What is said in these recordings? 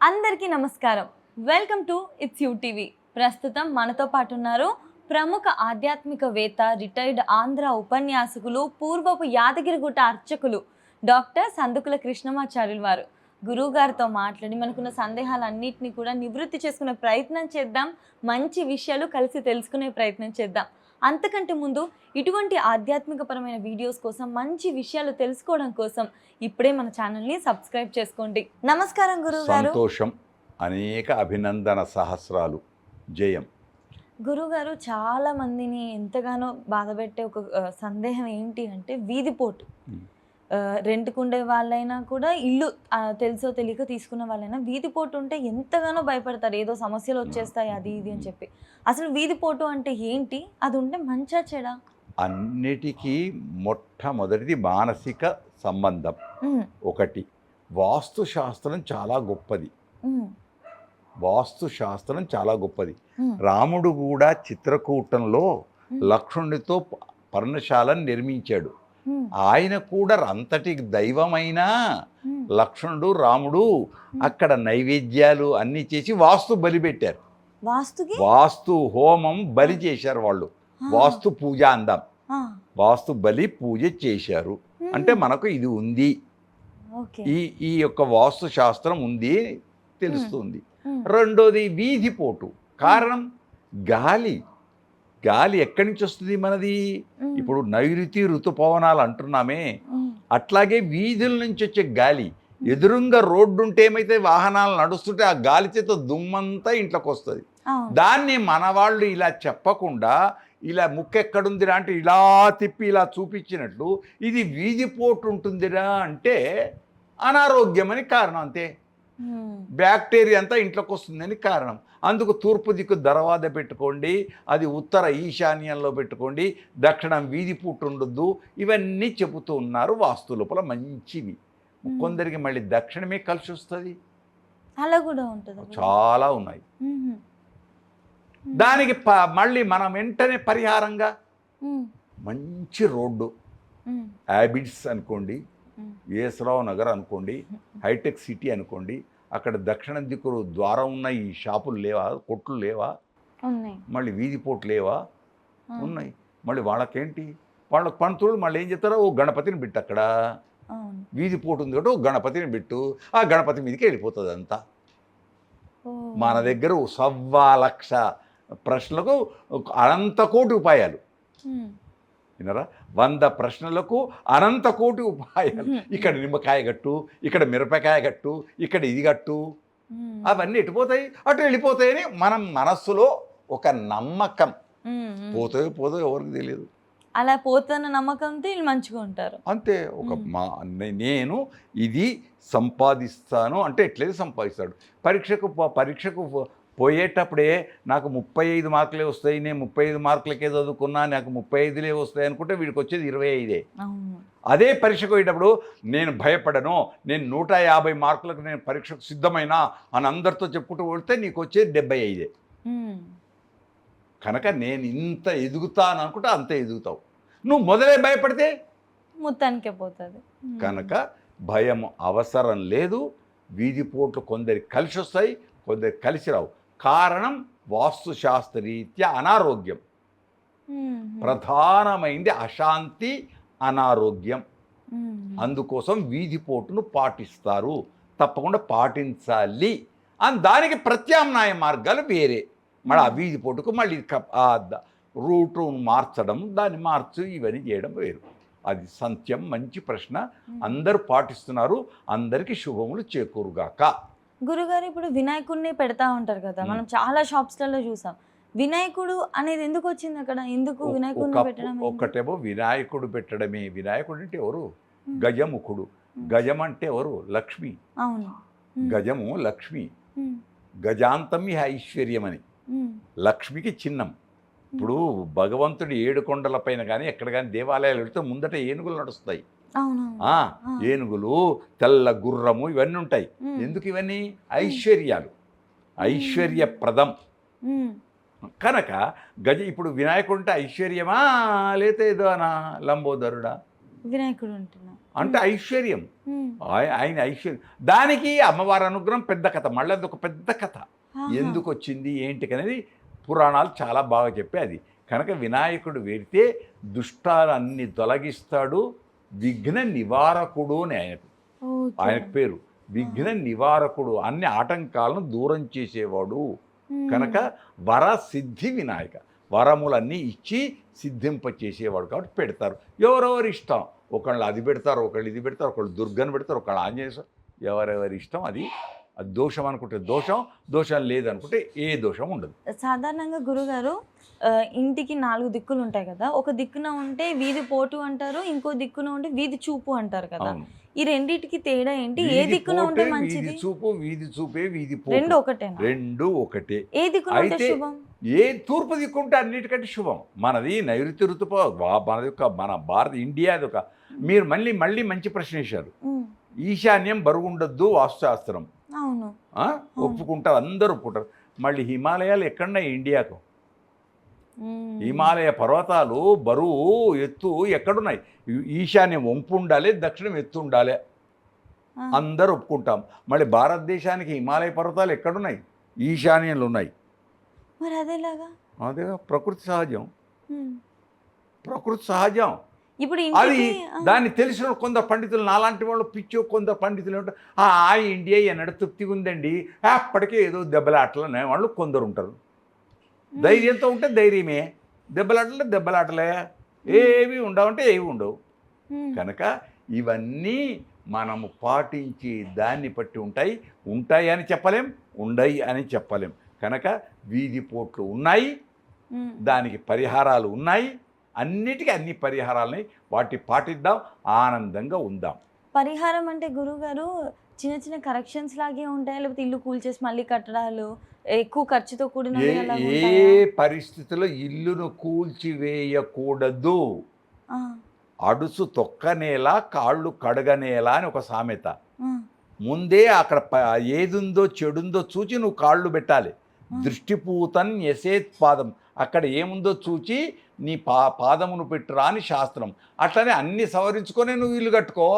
అందరికీ నమస్కారం. Welcome to it's you TV. ప్రస్తుతం మనతో పాటు ఉన్నారు ప్రముఖ ఆధ్యాత్మికవేత్త, రిటైర్డ్ ఆంధ్ర ఉపన్యాసకులు, పూర్వపు యాదగిరిగుట్ట అర్చకులు డాక్టర్ సందుకుల కృష్ణమాచార్యులు వారు. గురువు గారితో మాట్లాడి మనకున్న సందేహాలన్నింటినీ కూడా నివృత్తి చేసుకునే ప్రయత్నం చేద్దాం. మంచి విషయాలు కలిసి తెలుసుకునే ప్రయత్నం చేద్దాం. అంతకంటే ముందు ఇటువంటి ఆధ్యాత్మికపరమైన వీడియోస్ కోసం, మంచి విషయాలు తెలుసుకోవడం కోసం ఇప్పుడే మన ఛానల్ని సబ్స్క్రైబ్ చేసుకోండి. నమస్కారం గురువు గారు. సంతోషం. అనేక అభినందన సహస్రాలు. జయం. గురుగారు, చాలా మందిని ఎంతగానో బాధపెట్టే ఒక సందేహం ఏంటి అంటే వీధిపోటు. రెంట్కుండే వాళ్ళైనా కూడా, ఇల్లు తెలుసో తెలియక తీసుకున్న వాళ్ళైనా వీధిపోటు ఉంటే ఎంతగానో భయపడతారు. ఏదో సమస్యలు వచ్చేస్తాయి అది ఇది అని చెప్పి. అసలు వీధిపోటు అంటే ఏంటి? అది ఉంటే మంచా చెడా? అన్నిటికీ మొట్టమొదటిది మానసిక సంబంధం. ఒకటి, వాస్తుశాస్త్రం చాలా గొప్పది. వాస్తుశాస్త్రం చాలా గొప్పది. రాముడు కూడా చిత్రకూటంలో లక్ష్మణుడితో పర్ణశాలను నిర్మించాడు. ఆయన కూడా అంతటి దైవమైన లక్ష్మణుడు, రాముడు అక్కడ నైవేద్యాలు అన్ని చేసి వాస్తు బలి పెట్టారు. వాస్తు హోమం బలి చేశారు వాళ్ళు. వాస్తు పూజ అందాం. వాస్తు బలి పూజ చేశారు అంటే మనకు ఇది ఉంది, ఈ యొక్క వాస్తు శాస్త్రం ఉంది తెలుస్తుంది. రెండోది వీధిపోటు. కారణం గాలి. గాలి ఎక్కడి నుంచి వస్తుంది మనది? ఇప్పుడు నైరుతి ఋతుపవనాలు అంటున్నామే, అట్లాగే వీధుల నుంచి వచ్చే గాలి. ఎదురుంగా రోడ్డు ఉంటే ఏమైతే వాహనాలు నడుస్తుంటే ఆ గాలి చేత దుమ్మంతా ఇంట్లోకి వస్తుంది. దాన్ని మన వాళ్ళు ఇలా చెప్పకుండా, ఇలా ముక్కెక్కడుందిరా అంటే ఇలా తిప్పి ఇలా చూపించినట్లు ఇది వీధిపోటు ఉంటుందిరా అంటే అనారోగ్యం అని కారణం. అంతే. బ్యాక్టీరియా అంతా ఇంట్లోకి వస్తుందని కారణం. అందుకు తూర్పు దిక్కు దర్వాజ పెట్టుకోండి, అది ఉత్తర ఈశాన్యంలో పెట్టుకోండి, దక్షిణం వీధిపోటు ఉండొద్దు, ఇవన్నీ చెబుతూ ఉన్నారు. వాస్తు లోపల మంచివి. కొందరికి మళ్ళీ దక్షిణమే కలిసి వస్తుంది. అలా కూడా ఉంటుంది. చాలా ఉన్నాయి. దానికి మళ్ళీ మనం వెంటనే పరిహారంగా మంచి రోడ్డు, హ్యాబిట్స్ అనుకోండి, యేసరావు నగర్ అనుకోండి, హైటెక్ సిటీ అనుకోండి, అక్కడ దక్షిణ దిక్కులు ద్వారం ఉన్న ఈ షాపులు లేవా, కొట్లు లేవా, మళ్ళీ వీధిపోటు లేవా? ఉన్నాయి. మళ్ళీ వాళ్ళకేంటి, వాళ్ళకి పంతులు మళ్ళీ ఏం చెప్తారో, ఓ గణపతిని పెట్టు, అక్కడ వీధిపోటు ఉంది కాబట్టి ఓ గణపతిని పెట్టు, ఆ గణపతి మీదకి వెళ్ళిపోతుంది అంతా. మన దగ్గర 1,00,000 ప్రశ్నలకు అనంత కోటి ఉపాయాలు. వినరా? 100 ప్రశ్నలకు అనంత కోటి ఉపాయాలు. ఇక్కడ నిమ్మకాయ గట్టు, ఇక్కడ మిరపకాయ గట్టు, ఇక్కడ ఇది గట్టు, అవన్నీ ఎటుపోతాయి, అటు వెళ్ళిపోతాయని మనం మనస్సులో ఒక నమ్మకం. పోతాయో పోతాయో ఎవరికి తెలియదు. అలా పోతున్న నమ్మకంతో వీళ్ళు మంచిగా ఉంటారు అంతే. ఒక నేను ఇది సంపాదిస్తాను అంటే ఎట్లయితే సంపాదిస్తాడు. పరీక్షకు పోయేటప్పుడే నాకు 35 మార్కులే వస్తాయి, నేను 35 మార్కులకే చదువుకున్నా, నాకు 35లే వస్తాయి అనుకుంటే వీడికి వచ్చేది 25. అదే పరీక్షకు పోయేటప్పుడు నేను భయపడను, నేను 150 మార్కులకు నేను పరీక్షకు సిద్ధమైనా అని అందరితో చెప్పుకుంటూ వెళ్తే నీకు వచ్చేది 75. కనుక నేను ఇంత ఎదుగుతాను అనుకుంటే అంత ఎదుగుతావు. నువ్వు మొదలే భయపడితే మొత్తానికే పోతుంది. కనుక భయం అవసరం లేదు. వీధిపోట్లు కొందరికి కలిసి వస్తాయి, కొందరికి కలిసి రావు. కారణం వాస్తుశాస్త్రరీత్యా అనారోగ్యం. ప్రధానమైంది అశాంతి, అనారోగ్యం. అందుకోసం వీధిపోటును పాటిస్తారు, తప్పకుండా పాటించాలి. దానికి ప్రత్యామ్నాయ మార్గాలు వేరే. మళ్ళీ ఆ వీధిపోటుకు మళ్ళీ రూటు మార్చడం, దాన్ని మార్చు, ఇవన్నీ చేయడం వేరు. అది సత్యం. మంచి ప్రశ్న. అందరూ పాటిస్తున్నారు. అందరికీ శుభములు చేకూరుగాక. గురుగారు, ఇప్పుడు వినాయకుడిని పెడతా ఉంటారు కదా, మనం చాలా షాప్స్లలో చూసాం. వినాయకుడు అనేది ఎందుకు వచ్చింది అక్కడ? ఎందుకు వినాయకుడిని పెట్టడం? ఒక్కటేమో వినాయకుడు పెట్టడమే. వినాయకుడు అంటే ఎవరు? గజముఖుడు. గజం అంటే ఎవరు? లక్ష్మి. అవును. గజము లక్ష్మి. గజాంతం ఐశ్వర్యం అని లక్ష్మికి చిహ్నం. ఇప్పుడు భగవంతుడి 7 కొండల పైన కానీ ఎక్కడ కానీ దేవాలయాలు వెళితే ముందట ఏనుగులు నడుస్తాయి. ఏనుగులు, తెల్ల గుర్రము, ఇవన్నీ ఉంటాయి. ఎందుకు? ఇవన్నీ ఐశ్వర్యాలు, ఐశ్వర్యప్రదం. కనుక ఇప్పుడు వినాయకుడు అంటే ఐశ్వర్యమా లేతే ఏదో లంబోదరుడా? వినాయకుడు అంటున్నా. అంటే ఐశ్వర్యం, ఆయన ఐశ్వర్యం. దానికి అమ్మవారి అనుగ్రహం పెద్ద కథ, మళ్ళీ అది ఒక పెద్ద కథ. ఎందుకు వచ్చింది ఏంటి అనేది పురాణాలు చాలా బాగా చెప్పే అది. కనుక వినాయకుడు వేడితే దుష్టాలన్నీ తొలగిస్తాడు, విఘ్న నివారకుడు అని ఆయనకు పేరు. విఘ్న నివారకుడు, అన్ని ఆటంకాలను దూరం చేసేవాడు. కనుక వర సిద్ధి వినాయక, వరములన్నీ ఇచ్చి సిద్ధింపచేసేవాడు కాబట్టి పెడతారు. ఎవరెవరి ఇష్టం, ఒకళ్ళు అది పెడతారు, ఒకళ్ళు ఇది పెడతారు, ఒకళ్ళు దుర్గను పెడతారు, ఒకళ్ళు ఆంజనేయ స్వామి, ఎవరెవరి ఇష్టం. అది దోషం అనుకుంటే దోషం, దోషం లేదనుకుంటే ఏ దోషం ఉండదు. సాధారణంగా గురుగారు ఇంటికి 4 దిక్కులు ఉంటాయి కదా, ఒక దిక్కున ఉంటే వీధి పోటు అంటారు, ఇంకో దిక్కున ఉంటే వీధి చూపు అంటారు కదా. ఈ రెండిటికి తేడా ఏంటి? ఏ దిక్కున ఉంటే మంచిది? వీధి చూపు, వీధి చూపే, వీధి పోటు రెండు ఒకటేనా? రెండు ఒకటే. ఏ దిక్కున ఉంటే శుభం? ఏ తూర్పు దిక్కుంటే అన్నిటికంటే శుభం. మనది నైరుతి ఋతుప, మనది ఒక మన భారత ఇండియాది ఒక. మీరు మళ్ళీ మళ్ళీ మంచి ప్రశ్న వేశారు. ఈశాన్యం బరుగుండొద్దు వాస్తుశాస్త్రం. అవును, ఒప్పుకుంటారు, అందరూ ఒప్పుకుంటారు. మళ్ళీ హిమాలయాలు ఎక్కడున్నాయి ఇండియాకు? హిమాలయ పర్వతాలు బరువు ఎత్తు ఎక్కడున్నాయి? ఈశాన్యం వంపు ఉండాలి, దక్షిణం ఎత్తు ఉండాలి, అందరూ ఒప్పుకుంటాం. మళ్ళీ భారతదేశానికి హిమాలయ పర్వతాలు ఎక్కడున్నాయి? ఈశాన్యంలో ఉన్నాయి. మరి అదేలాగా? అదే ప్రకృతి సహజం, ప్రకృతి సహజం. ఇప్పుడు అది దాన్ని తెలిసిన కొందరు పండితులు, నాలాంటి వాళ్ళు పిచ్చో కొందరు పండితులు ఉంటారు. ఆ ఇండియా ఎన్నడ తృప్తిగా ఉందండి, అప్పటికే ఏదో దెబ్బలాటలనే వాళ్ళు కొందరు ఉంటారు. ధైర్యంతో ఉంటే ధైర్యమే, దెబ్బలాటలే దెబ్బలాటలే, ఏవి ఉండవంటే ఏవి ఉండవు. కనుక ఇవన్నీ మనము పాటించి దాన్ని బట్టి ఉంటాయి అని చెప్పలేం, ఉండయి అని చెప్పలేం. కనుక వీధి పోట్లు ఉన్నాయి, దానికి పరిహారాలు ఉన్నాయి, అన్నిటికీ అన్ని పరిహారాలని వాటి పాటిద్దాం, ఆనందంగా ఉందాం. పరిహారం అంటే గురుగారు చిన్న చిన్న కరెక్షన్స్ లాగే ఉంటాయా, లేకపోతే ఇల్లు కూల్చేసి మళ్ళీ కట్టడాలు ఎక్కువ ఖర్చుతో కూడిన? ఏ పరిస్థితిలో ఇల్లును కూల్చివేయకూడదు. అడుసు తొక్కనేలా కాళ్ళు కడగనేలా అని ఒక సామెత. ముందే అక్కడ ఏదుందో చెడుందో చూచి నువ్వు కాళ్ళు పెట్టాలి. దృష్టిపూతన్ యసేత్ పాదం, అక్కడ ఏముందో చూచి నీ పాదమును పెట్టురా అని శాస్త్రం. అట్లనే అన్ని సవరించుకొని నువ్వు ఇల్లు కట్టుకో.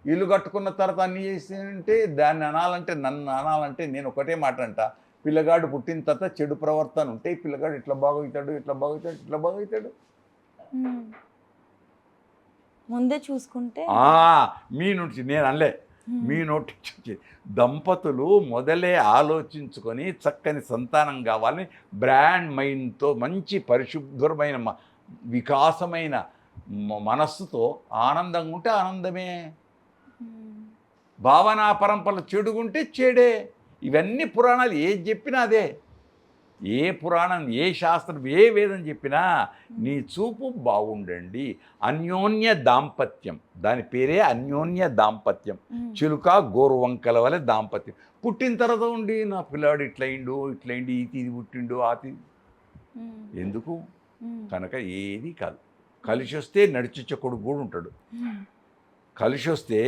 ఇల్లు కట్టుకున్న తర్వాత అన్నీ చేసింటే దాన్ని అనాలంటే, నన్ను అనాలంటే నేను ఒకటే మాట అంట, పిల్లగాడు పుట్టిన తర్వాత చెడు ప్రవర్తన ఉంటే పిల్లగాడు ఇట్లా బాగవుతాడు, ఇట్లా బాగవుతాడు, ఇట్లా బాగవుతాడు. ముందే చూసుకుంటే మీ నుంచి నేను అనలే, మీ నోటి దంపతులు మొదలే ఆలోచించుకొని చక్కని సంతానం కావాలని బ్రాండ్ మైండ్తో మంచి పరిశుభ్రమైన వికాసమైన మనస్సుతో ఆనందంగా ఉంటే ఆనందమే. భావనా పరంపరలు చెడుగుంటే చెడే. ఇవన్నీ పురాణాలు ఏది చెప్పినా అదే. ఏ పురాణం, ఏ శాస్త్రం, ఏ వేదం చెప్పినా నీ చూపు బాగుండండి. అన్యోన్య దాంపత్యం, దాని పేరే అన్యోన్య దాంపత్యం. చిలుక గోరువంకల వలె దాంపత్యం. పుట్టిన తర్వాత ఉండి నా పిల్లాడు ఇట్లయిండు, ఇట్లయిండి, ఇది పుట్టిండు, ఆతి ఎందుకు? కనుక ఏది కాదు. కలిసి వస్తే నడిచొచ్చే కొడుకు కూడా ఉంటాడు. కలిసి వస్తే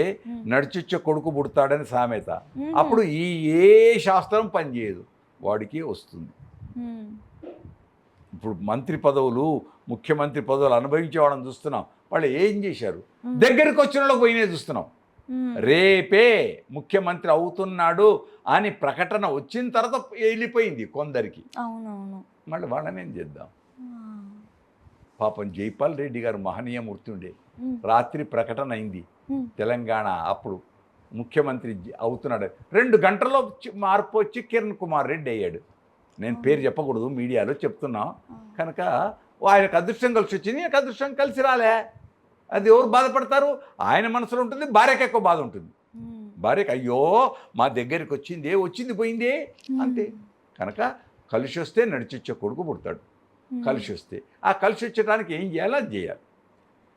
నడిచొచ్చే కొడుకు పుడతాడని సామెత. అప్పుడు ఏ శాస్త్రం పనిచేయదు, వాడికి వస్తుంది. ఇప్పుడు మంత్రి పదవులు, ముఖ్యమంత్రి పదవులు అనుభవించేవాళ్ళని చూస్తున్నాం. వాళ్ళు ఏం చేశారు? దగ్గరికి వచ్చిన వాళ్ళకి పోయినే చూస్తున్నాం. రేపే ముఖ్యమంత్రి అవుతున్నాడు అని ప్రకటన వచ్చిన తర్వాత వెళ్ళిపోయింది కొందరికి. మళ్ళీ వాళ్ళని ఏం చేద్దాం? పాపం జైపాల్ రెడ్డి గారు మహనీయమూర్తి ఉండే, రాత్రి ప్రకటన అయింది తెలంగాణ, అప్పుడు ముఖ్యమంత్రి అవుతున్నాడు. 2 గంటల్లో మార్పు వచ్చి కిరణ్ కుమార్ రెడ్డి అయ్యాడు. నేను పేరు చెప్పకూడదు, మీడియాలో చెప్తున్నా. కనుక ఆయనకు అదృష్టం కలిసి వచ్చింది, ఆయనకు అదృష్టం కలిసి రాలే. అది ఎవరు బాధపడతారు? ఆయన మనసులో ఉంటుంది, భార్యకు ఎక్కువ బాధ ఉంటుంది. భార్యకు అయ్యో మా దగ్గరికి వచ్చింది పోయిందే అంతే. కనుక కలిసి వస్తే నడిచొచ్చే కొడుకు పుడతాడు. కలిసి వస్తే ఆ కలిసి వచ్చేటానికి ఏం చేయాలో అది చేయాలి.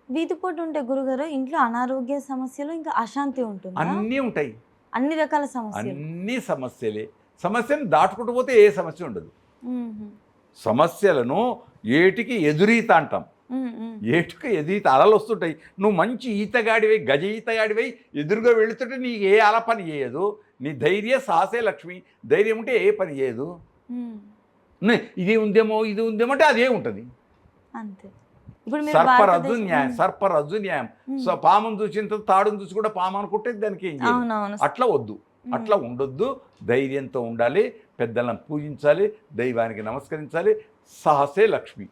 వీధిపోటు ఉంటే గురుగారు ఇంట్లో అనారోగ్య సమస్యలు, ఇంకా అశాంతి ఉంటుంది, అన్నీ ఉంటాయి, అన్ని రకాల సమస్యలు, అన్ని సమస్యలే. సమస్యను దాటుకుంటూ పోతే ఏ సమస్య ఉండదు. సమస్యలను ఏటికి ఎదురీత అంటాం. ఏటికి ఎదురీత అలలు వస్తుంటాయి. నువ్వు మంచి ఈతగాడివై, గజ ఈతగాడివై ఎదురుగా వెళుతుంటే నీకు ఏ అల పని చేయదు. నీ ధైర్య సాహసే లక్ష్మి. ధైర్యం ఉంటే ఏ పని చేయదు. ఇది ఉందేమో అంటే అదే ఉంటుంది అంతే. ఇప్పుడు మీరు సర్పరజ్జు న్యాయం, భారతదేశం సర్పరజ్జు న్యాయం. సో పామును చూసిన తాడును చూసి కూడా పాము అనుకుంటే దానికి ఏం చేయాలి? అవునవును. అట్లా వద్దు, అట్లా ఉండొద్దు. ధైర్యంతో ఉండాలి, పెద్దలను పూజించాలి, దైవానికి నమస్కరించాలి. సాహసే లక్ష్మి.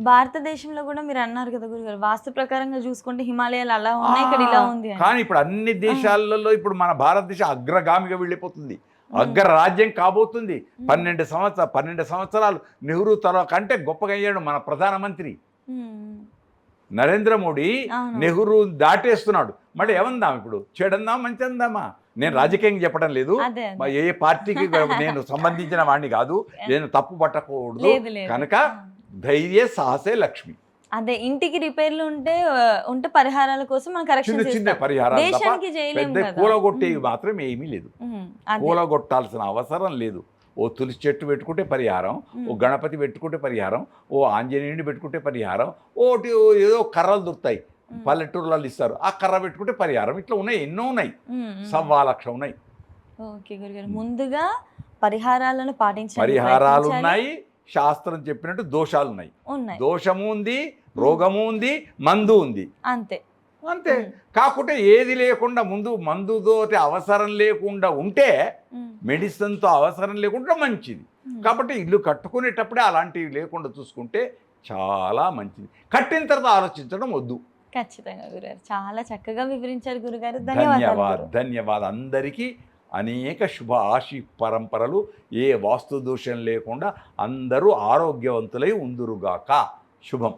భారతదేశంలో కూడా మీరు అన్నారు కదా గురుగారు, వాస్తు ప్రకారంగా చూసుకుంటే హిమాలయాలు అలా ఉన్నాయి, ఇక్కడ ఇలా ఉంది అని. కానీ ఇప్పుడు అన్ని దేశాలలో ఇప్పుడు మన భారతదేశం అగ్రగామిగా వెళ్ళిపోతుంది, అగ్రరాజ్యం కాబోతుంది. 12 సంవత్సరాలు నెహ్రూ తర్వాత కంటే గొప్పగా అయ్యాడు మన ప్రధానమంత్రి నరేంద్ర మోడీ. అవును. నెహ్రూ దాటేస్తున్నాడు. మళ్ళీ ఏమందాం ఇప్పుడు? చెడందాం మంచి అందామా? నేను రాజకీయంగా చెప్పడం లేదు, అదే అదే. ఏ పార్టీకి నేను సంబంధించిన వాడిని కాదు, నేను తప్పు పట్టకూడదు. లేదు లేదు. కనుక ధైర్య సాహసే లక్ష్మి. అదే ఇంటికి రిపేర్లు ఉంటే పరిహారాల కోసం మనం కరెక్షన్ చిన్న చిన్న చేస్తాం. పరిహారాలు తప్ప దేశానికి చేయలేం పెద్ద కదా. కూలగొట్టేవి మాత్రం ఏమీ లేదు. అదే. కూలగొట్టాల్సిన అవసరం లేదు. ఓ తులసి చెట్టు పెట్టుకుంటే పరిహారం, ఓ గణపతి పెట్టుకుంటే పరిహారం, ఓ ఆంజనేయుని పెట్టుకుంటే పరిహారం, ఓటి ఏదో కర్రలు దొరుకుతాయి పల్లెటూరులలో ఇస్తారు, ఆ కర్ర పెట్టుకుంటే పరిహారం. ఇట్లా ఉన్నాయి, ఎన్నో ఉన్నాయి, 1,000,000 ఉన్నాయి. ఓకే గురుగారు, ముందుగా పరిహారాలను పాటించండి. పరిహారాలు ప్రయత్నించాలి. ఉన్నాయి, శాస్త్రం చెప్పినట్టు దోషాలు ఉన్నాయి. ఉన్నాయి. దోషము ఉంది, రోగము ఉంది, మందు ఉంది, అంతే. అంతే. కాకుంటే ఏది లేకుండా ముందు మందుతోటి అవసరం లేకుండా ఉంటే, మెడిసిన్తో అవసరం లేకుండా మంచిది. కాబట్టి ఇల్లు కట్టుకునేటప్పుడే అలాంటివి లేకుండా చూసుకుంటే చాలా మంచిది. కట్టిన తర్వాత ఆలోచించడం వద్దు. ఖచ్చితంగా గురుగారు, చాలా చక్కగా వివరించారు గురుగారు. ధన్యవాదాలు. అందరికీ అనేక శుభ ఆశీ పరంపరలు. ఏ వాస్తు దోషం లేకుండా అందరూ ఆరోగ్యవంతులై ఉందురుగాక. శుభం.